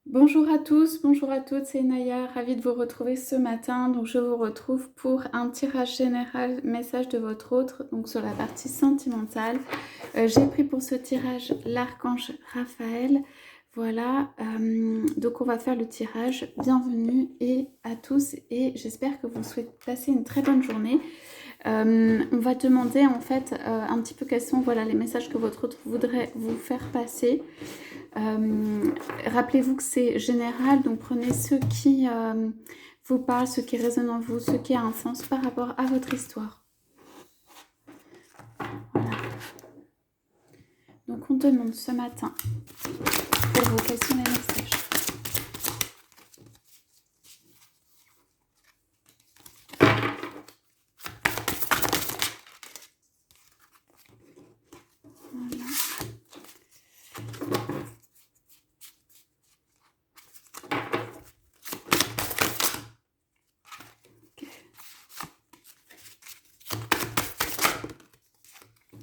Bonjour à tous, bonjour à toutes, c'est Naya, ravie de vous retrouver ce matin. Donc je vous retrouve pour un tirage général message de votre autre, donc sur la partie sentimentale. J'ai pris pour ce tirage l'archange Raphaël. Voilà, donc on va faire le tirage. Bienvenue à tous et j'espère que vous souhaitez passer une très bonne journée. On va demander en fait un petit peu quels sont les messages que votre autre voudrait vous faire passer. Rappelez-vous que c'est général, donc prenez ceux qui vous parlent, ceux qui résonnent en vous, ceux qui ont un sens par rapport à votre histoire. Voilà. Donc on demande ce matin pour vous quels sont les messages. Voilà.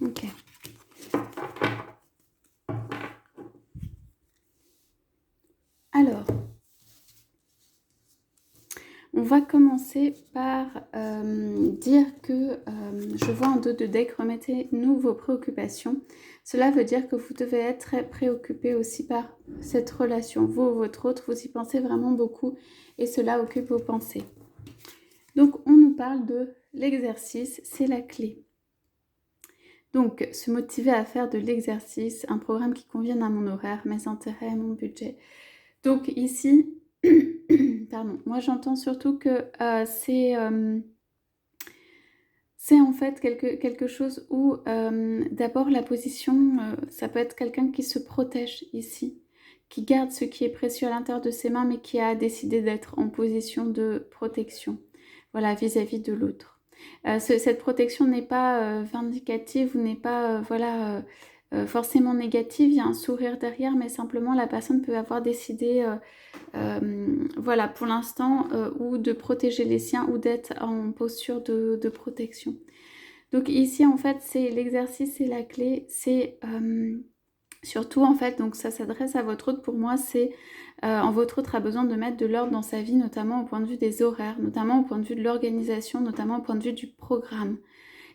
Ok. Alors, on va commencer par dire que je vois en dos de deck, remettez-nous vos préoccupations. Cela veut dire que vous devez être très préoccupé aussi par cette relation. Vous ou votre autre, vous y pensez vraiment beaucoup et cela occupe vos pensées. Donc, on nous parle de l'exercice, c'est la clé. Donc, se motiver à faire de l'exercice, un programme qui convienne à mon horaire, mes intérêts, mon budget. Donc ici, pardon, moi j'entends surtout que c'est en fait quelque chose où d'abord la position, ça peut être quelqu'un qui se protège ici, qui garde ce qui est précieux à l'intérieur de ses mains, mais qui a décidé d'être en position de protection, voilà, vis-à-vis de l'autre. Cette protection n'est pas vindicative ou n'est pas forcément négative, il y a un sourire derrière, mais simplement la personne peut avoir décidé voilà, pour l'instant, ou de protéger les siens ou d'être en posture de protection. Donc ici, en fait, c'est l'exercice, c'est la clé, c'est surtout, en fait, donc ça s'adresse à votre autre, pour moi, c'est votre autre a besoin de mettre de l'ordre dans sa vie, notamment au point de vue des horaires, notamment au point de vue de l'organisation, notamment au point de vue du programme.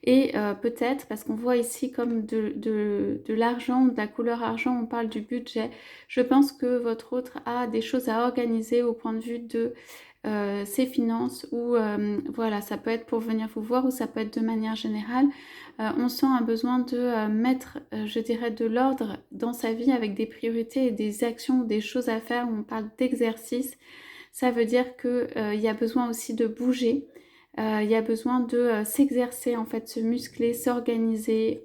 Et peut-être, parce qu'on voit ici comme de l'argent, de la couleur argent, on parle du budget, je pense que votre autre a des choses à organiser au point de vue de ses finances, ou voilà, ça peut être pour venir vous voir ou ça peut être de manière générale. On sent un besoin de mettre, je dirais, de l'ordre dans sa vie avec des priorités et des actions ou des choses à faire. On parle d'exercice, ça veut dire qu'il y a besoin aussi de bouger. Il y a besoin de s'exercer, en fait, se muscler, s'organiser,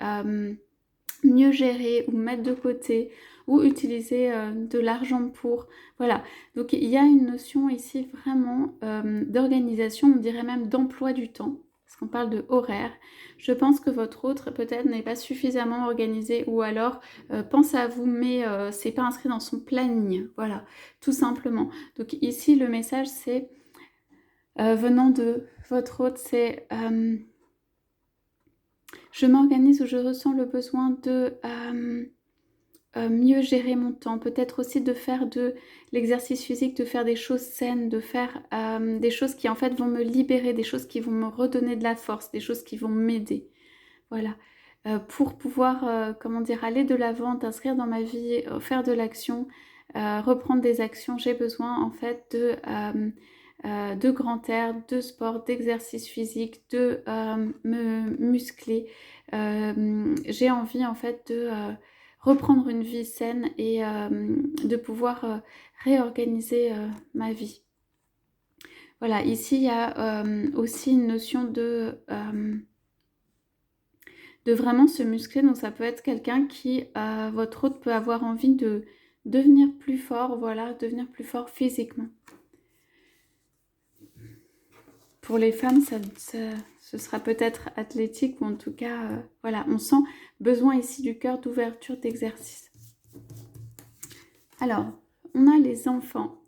mieux gérer ou mettre de côté ou utiliser de l'argent pour... Voilà, donc il y a une notion ici vraiment d'organisation, on dirait même d'emploi du temps, parce qu'on parle de horaire. Je pense que votre autre peut-être n'est pas suffisamment organisé ou alors pense à vous mais c'est pas inscrit dans son planning, voilà, tout simplement. Donc ici le message c'est... venant de votre hôte, c'est je m'organise ou je ressens le besoin de mieux gérer mon temps, peut-être aussi de faire de l'exercice physique, de faire des choses saines, de faire des choses qui en fait vont me libérer, des choses qui vont me redonner de la force, des choses qui vont m'aider. Voilà. Pour pouvoir, comment dire, aller de l'avant, t'inscrire dans ma vie, faire de l'action, reprendre des actions, j'ai besoin en fait de grand air, de sport, d'exercice physique, de me muscler. J'ai envie en fait de reprendre une vie saine et de pouvoir réorganiser ma vie. Voilà, ici il y a aussi une notion de vraiment se muscler. Donc ça peut être quelqu'un qui, votre hôte peut avoir envie de devenir plus fort, voilà, devenir plus fort physiquement. Pour les femmes, ce sera peut-être athlétique ou en tout cas, voilà, on sent besoin ici du cœur d'ouverture d'exercice. Alors, on a les enfants.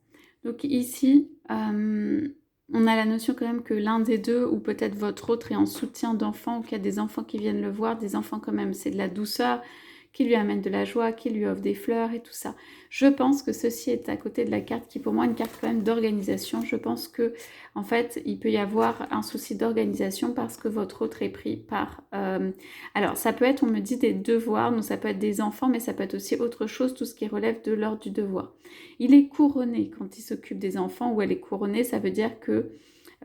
Donc ici, on a la notion quand même que l'un des deux ou peut-être votre autre est en soutien d'enfants ou qu'il y a des enfants qui viennent le voir, des enfants quand même, c'est de la douceur, qui lui amène de la joie, qui lui offre des fleurs et tout ça. Je pense que ceci est à côté de la carte qui pour moi est une carte quand même d'organisation. Je pense que en fait il peut y avoir un souci d'organisation parce que votre autre est pris par... alors ça peut être, on me dit des devoirs, donc ça peut être des enfants, mais ça peut être aussi autre chose, tout ce qui relève de l'ordre du devoir. Il est couronné quand il s'occupe des enfants, ou elle est couronnée, ça veut dire que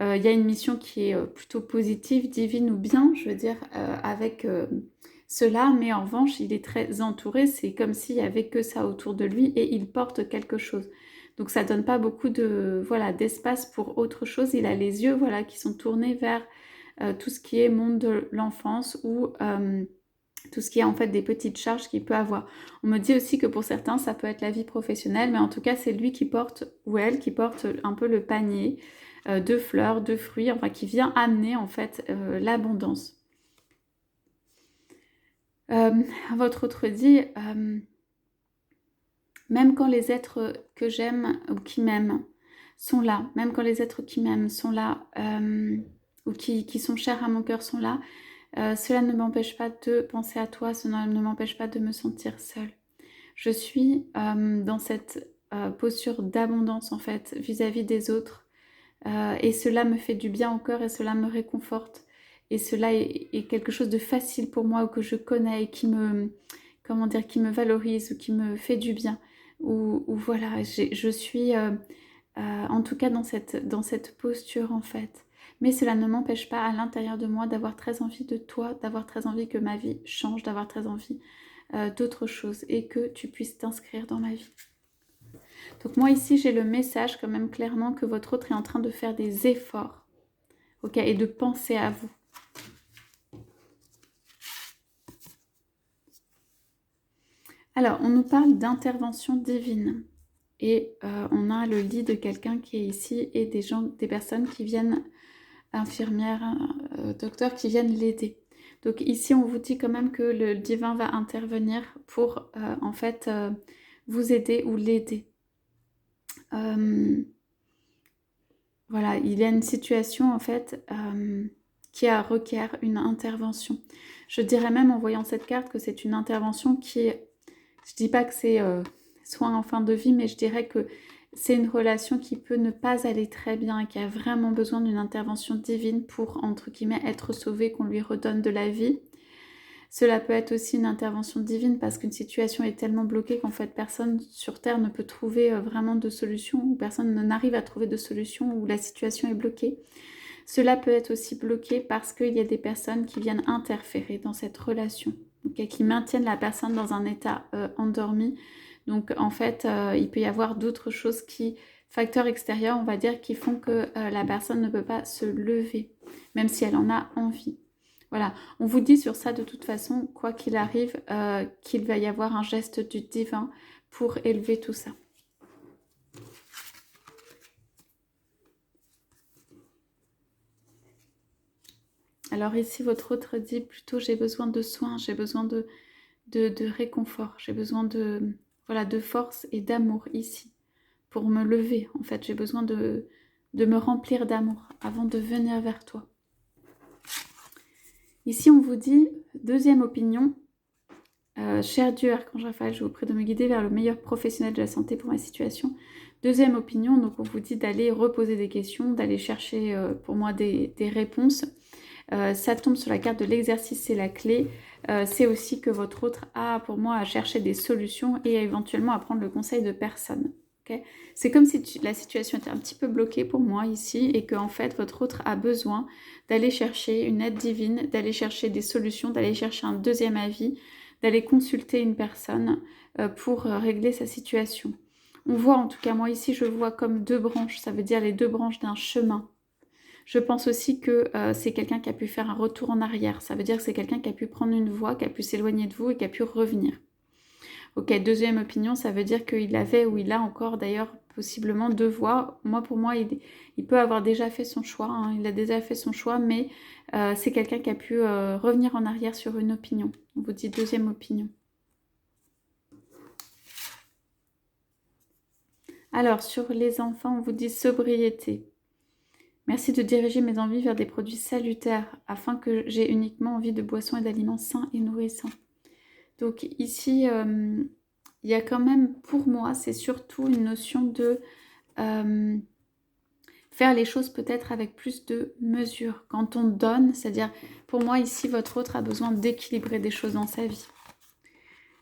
il y a une mission qui est plutôt positive, divine ou bien, je veux dire, avec cela, mais en revanche, il est très entouré, c'est comme s'il n'y avait que ça autour de lui et il porte quelque chose. Donc ça donne pas beaucoup de, voilà, d'espace pour autre chose. Il a les yeux, voilà, qui sont tournés vers tout ce qui est monde de l'enfance ou tout ce qui est en fait des petites charges qu'il peut avoir. On me dit aussi que pour certains, ça peut être la vie professionnelle, mais en tout cas, c'est lui qui porte, ou elle, qui porte un peu le panier de fleurs, de fruits, enfin qui vient amener en fait l'abondance. Votre autre dit, même quand les êtres que j'aime ou qui m'aiment sont là, même quand les êtres qui m'aiment sont là, ou qui sont chers à mon cœur sont là, cela ne m'empêche pas de penser à toi, cela ne m'empêche pas de me sentir seule. Je suis dans cette posture d'abondance en fait vis-à-vis des autres et cela me fait du bien au cœur et cela me réconforte et cela est quelque chose de facile pour moi ou que je connais et qui me, comment dire, qui me valorise ou qui me fait du bien ou voilà, je suis en tout cas dans cette posture en fait. Mais cela ne m'empêche pas à l'intérieur de moi d'avoir très envie de toi, d'avoir très envie que ma vie change, d'avoir très envie d'autre chose et que tu puisses t'inscrire dans ma vie. Donc moi ici j'ai le message quand même clairement que votre autre est en train de faire des efforts, ok, et de penser à vous. Alors on nous parle d'intervention divine et on a le lit de quelqu'un qui est ici et des personnes qui viennent, infirmières, docteurs qui viennent l'aider. Donc ici on vous dit quand même que le divin va intervenir pour en fait vous aider ou l'aider. Voilà, il y a une situation en fait qui requiert une intervention. Je dirais même en voyant cette carte que c'est une intervention qui est, je dis pas que c'est soin en fin de vie, mais je dirais que c'est une relation qui peut ne pas aller très bien et qui a vraiment besoin d'une intervention divine pour, entre guillemets, être sauvée, qu'on lui redonne de la vie. Cela peut être aussi une intervention divine parce qu'une situation est tellement bloquée qu'en fait personne sur Terre ne peut trouver vraiment de solution ou personne n'arrive à trouver de solution ou la situation est bloquée. Cela peut être aussi bloqué parce qu'il y a des personnes qui viennent interférer dans cette relation, okay, qui maintiennent la personne dans un état endormi. Donc en fait, il peut y avoir d'autres choses facteurs extérieurs, on va dire, qui font que la personne ne peut pas se lever, même si elle en a envie. Voilà, on vous dit sur ça de toute façon, quoi qu'il arrive, qu'il va y avoir un geste du divin pour élever tout ça. Alors ici, votre autre dit plutôt j'ai besoin de soins, j'ai besoin de réconfort, j'ai besoin de, voilà, de force et d'amour ici pour me lever. En fait, j'ai besoin de me remplir d'amour avant de venir vers toi. Ici, on vous dit, deuxième opinion, cher Dieu, Archange Raphaël, je vous prie de me guider vers le meilleur professionnel de la santé pour ma situation. Deuxième opinion, donc on vous dit d'aller reposer des questions, d'aller chercher pour moi des réponses. Ça tombe sur la carte de l'exercice, c'est la clé. C'est aussi que votre autre a pour moi à chercher des solutions et éventuellement à prendre le conseil de personne. Okay, c'est comme si la situation était un petit peu bloquée pour moi ici et que en fait votre autre a besoin d'aller chercher une aide divine, d'aller chercher des solutions, d'aller chercher un deuxième avis, d'aller consulter une personne pour régler sa situation. On voit en tout cas, moi ici je vois comme deux branches, ça veut dire les deux branches d'un chemin. Je pense aussi que c'est quelqu'un qui a pu faire un retour en arrière. Ça veut dire que c'est quelqu'un qui a pu prendre une voie, qui a pu s'éloigner de vous et qui a pu revenir. Ok, deuxième opinion, ça veut dire qu'il avait ou il a encore d'ailleurs possiblement deux voies. Moi, pour moi, il peut avoir déjà fait son choix. Hein, il a déjà fait son choix, mais c'est quelqu'un qui a pu revenir en arrière sur une opinion. On vous dit deuxième opinion. Alors, sur les enfants, on vous dit sobriété. Merci de diriger mes envies vers des produits salutaires afin que j'ai uniquement envie de boissons et d'aliments sains et nourrissants. Donc ici, il y a quand même, pour moi, c'est surtout une notion de faire les choses peut-être avec plus de mesure. Quand on donne, c'est-à-dire, pour moi, ici, votre autre a besoin d'équilibrer des choses dans sa vie.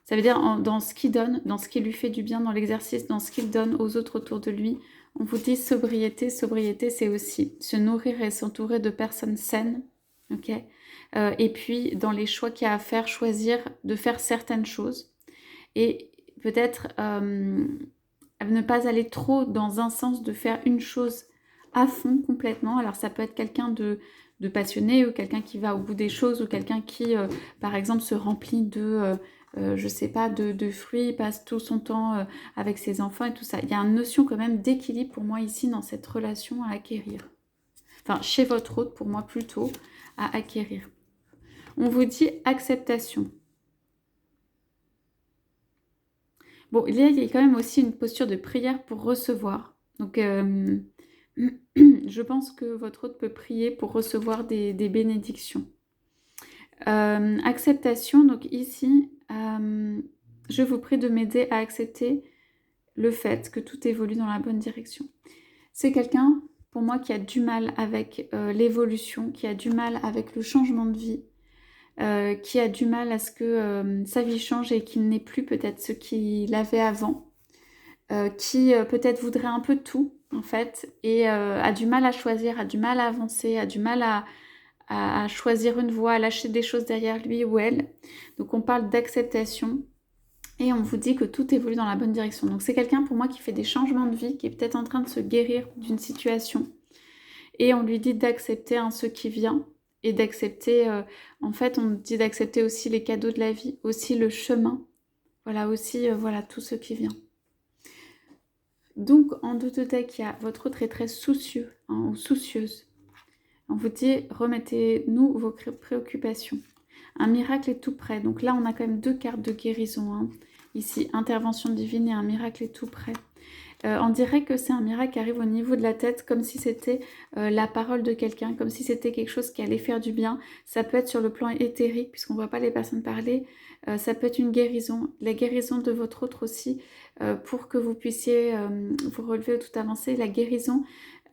Ça veut dire dans ce qu'il donne, dans ce qui lui fait du bien, dans l'exercice, dans ce qu'il donne aux autres autour de lui. On vous dit sobriété. Sobriété, c'est aussi se nourrir et s'entourer de personnes saines. Ok. Et puis, dans les choix qu'il y a à faire, choisir de faire certaines choses. Et peut-être ne pas aller trop dans un sens de faire une chose à fond complètement. Alors ça peut être quelqu'un de passionné ou quelqu'un qui va au bout des choses ou quelqu'un qui, par exemple, se remplit de, je sais pas, de fruits, passe tout son temps avec ses enfants et tout ça. Il y a une notion quand même d'équilibre pour moi ici dans cette relation à acquérir. Enfin, chez votre hôte, pour moi plutôt, à acquérir. On vous dit acceptation. Bon, il y a quand même aussi une posture de prière pour recevoir. Donc, je pense que votre hôte peut prier pour recevoir des bénédictions. Acceptation, donc ici, je vous prie de m'aider à accepter le fait que tout évolue dans la bonne direction. C'est quelqu'un, pour moi, qui a du mal avec l'évolution, qui a du mal avec le changement de vie, qui a du mal à ce que sa vie change et qu'il n'ait plus peut-être ce qu'il avait avant, qui peut-être voudrait un peu tout, en fait, et a du mal à choisir, a du mal à avancer, a du mal à choisir une voie, à lâcher des choses derrière lui ou elle. Donc on parle d'acceptation et on vous dit que tout évolue dans la bonne direction. Donc c'est quelqu'un pour moi qui fait des changements de vie, qui est peut-être en train de se guérir d'une situation. Et on lui dit d'accepter ce qui vient et d'accepter, en fait on dit d'accepter aussi les cadeaux de la vie, aussi le chemin, voilà aussi voilà tout ce qui vient. Donc en deux de deck, il y a votre autre est très soucieux ou soucieuse. On vous dit, remettez-nous vos préoccupations. Un miracle est tout près. Donc là, on a quand même deux cartes de guérison. Hein. Ici, intervention divine et un miracle est tout près. On dirait que c'est un miracle qui arrive au niveau de la tête, comme si c'était la parole de quelqu'un, comme si c'était quelque chose qui allait faire du bien. Ça peut être sur le plan éthérique, puisqu'on ne voit pas les personnes parler. Ça peut être une guérison, la guérison de votre autre aussi, pour que vous puissiez vous relever ou tout avancer. La guérison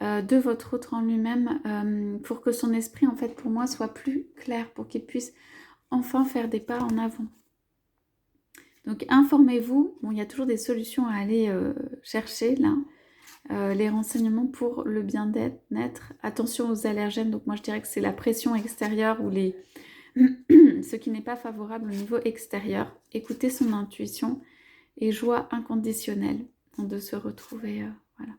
de votre autre en lui-même, pour que son esprit, en fait, pour moi, soit plus clair, pour qu'il puisse enfin faire des pas en avant. Donc informez-vous, bon, il y a toujours des solutions à aller chercher là, les renseignements pour le bien-être. Attention aux allergènes, donc moi je dirais que c'est la pression extérieure ou ce qui n'est pas favorable au niveau extérieur. Écoutez son intuition et joie inconditionnelle de se retrouver, voilà,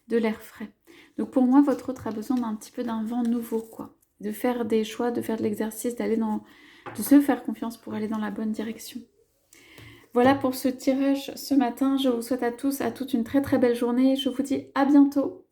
de l'air frais. Donc pour moi, votre autre a besoin d'un petit peu d'un vent nouveau, quoi. De faire des choix, de faire de l'exercice, de se faire confiance pour aller dans la bonne direction. Voilà pour ce tirage ce matin. Je vous souhaite à tous, à toutes une très très belle journée. Je vous dis à bientôt.